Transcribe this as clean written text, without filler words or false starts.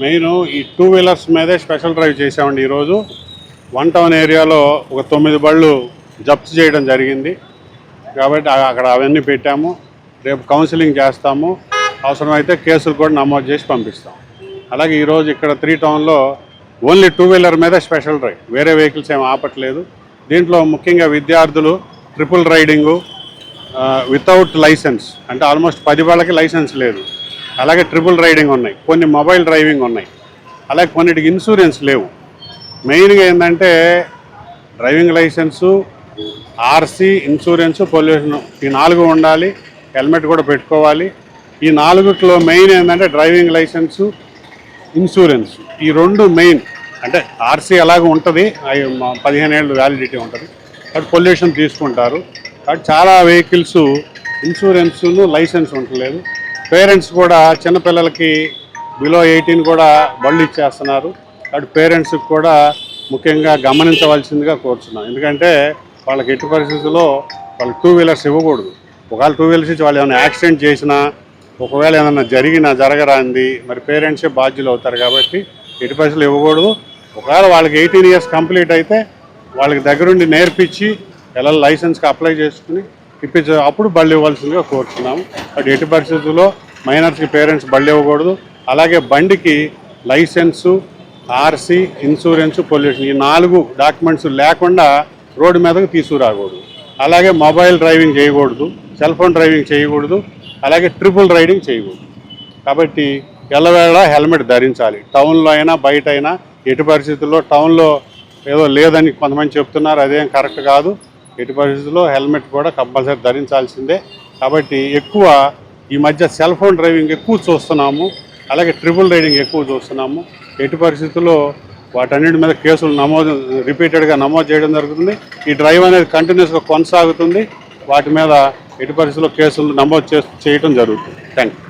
Main ఈ 2 wheelers మీదే special drive చేసామండి. ఈరోజు 1 టౌన్ ఏరియాలో ఒక 9 బళ్ళు జప్తు చేయడం జరిగింది. కాబట్టి అక్కడ అవన్నీ పెట్టాము. రేపు కౌన్సిలింగ్ చేస్తాము. అవసరమైతే కేసులు కూడా నమోదు చేసి పంపిస్తాం. అలాగే ఈరోజు ఇక్కడ 3 టౌన్లో ఓన్లీ 2 వీలర్ మీద స్పెషల్ డ్రైవ్, వేరే వెహికల్స్ ఏమి ఆపట్లేదు. దీంట్లో ముఖ్యంగా విద్యార్థులు ట్రిపుల్ రైడింగు వితౌట్ లైసెన్స్, అంటే ఆల్మోస్ట్ 10 వాళ్ళకి లైసెన్స్ లేదు. అలాగే ట్రిపుల్ రైడింగ్ ఉన్నాయి, కొన్ని మొబైల్ డ్రైవింగ్ ఉన్నాయి, అలాగే కొన్నిటికి ఇన్సూరెన్స్ లేవు. మెయిన్గా ఏంటంటే driving licence, RC, insurance, pollution, ఈ 4 ఉండాలి. హెల్మెట్ కూడా పెట్టుకోవాలి. ఈ 4లో మెయిన్ ఏంటంటే డ్రైవింగ్ లైసెన్సు, ఇన్సూరెన్స్, ఈ 2 మెయిన్. అంటే ఆర్సీ అలాగే ఉంటుంది, 15 ఏళ్ళు వ్యాలిడిటీ ఉంటుంది. కాబట్టి పొల్యూషన్ తీసుకుంటారు. కాబట్టి చాలా వెహికల్స్ ఇన్సూరెన్స్ను లైసెన్స్ ఉండలేదు. పేరెంట్స్ కూడా చిన్నపిల్లలకి బిలో 18 కూడా బళ్ళు ఇచ్చేస్తున్నారు. కాబట్టి పేరెంట్స్కి కూడా ముఖ్యంగా గమనించవలసిందిగా కోరుతున్నాం. ఎందుకంటే వాళ్ళకి ఎట్టి పరిస్థితుల్లో వాళ్ళు 2 వీలర్స్ ఇవ్వకూడదు. ఒకవేళ 2 వీలర్స్ ఇచ్చి వాళ్ళు ఏమైనా యాక్సిడెంట్ చేసినా, ఒకవేళ ఏమైనా జరగరాంది మరి పేరెంట్సే బాధ్యులు అవుతారు. కాబట్టి ఎట్టి పరిస్థితులు ఇవ్వకూడదు. ఒకవేళ వాళ్ళకి 18 ఇయర్స్ కంప్లీట్ అయితే వాళ్ళకి దగ్గరుండి నేర్పించి పిల్లలు లైసెన్స్కి అప్లై చేసుకుని ఇప్పించే అప్పుడు బళ్ళు ఇవ్వాల్సిందిగా కోరుతున్నాము. బట్ ఎట్టి పరిస్థితుల్లో మైనర్స్కి పేరెంట్స్ బళ్ళు ఇవ్వకూడదు. అలాగే బండికి లైసెన్సు, ఆర్సీ, ఇన్సూరెన్సు, పొల్యూషన్, ఈ 4 డాక్యుమెంట్స్ లేకుండా రోడ్డు మీదకు తీసుకురాకూడదు. అలాగే మొబైల్ డ్రైవింగ్ చేయకూడదు, సెల్ ఫోన్ డ్రైవింగ్ చేయకూడదు, అలాగే ట్రిపుల్ రైడింగ్ చేయకూడదు. కాబట్టి ఎల్లవేళ హెల్మెట్ ధరించాలి. టౌన్లో అయినా బయట అయినా. ఎట్టి పరిస్థితుల్లో టౌన్లో ఏదో లేదని కొంతమంది చెప్తున్నారు, అదేం కరెక్ట్ కాదు. ఎట్టి పరిస్థితుల్లో హెల్మెట్ కూడా కంపల్సరీ ధరించాల్సిందే. కాబట్టి ఎక్కువ ఈ మధ్య సెల్ ఫోన్ డ్రైవింగ్ ఎక్కువ చూస్తున్నాము, అలాగే ట్రిపుల్ రైడింగ్ ఎక్కువ చూస్తున్నాము. ఎట్టి పరిస్థితుల్లో వాటన్నిటి మీద కేసులు రిపీటెడ్గా నమోదు చేయడం జరుగుతుంది. ఈ డ్రైవ్ అనేది కంటిన్యూస్గా కొనసాగుతుంది. వాటి మీద ఎట్టి పరిస్థితుల్లో కేసులు నమోదు చేయడం జరుగుతుంది. Thank you.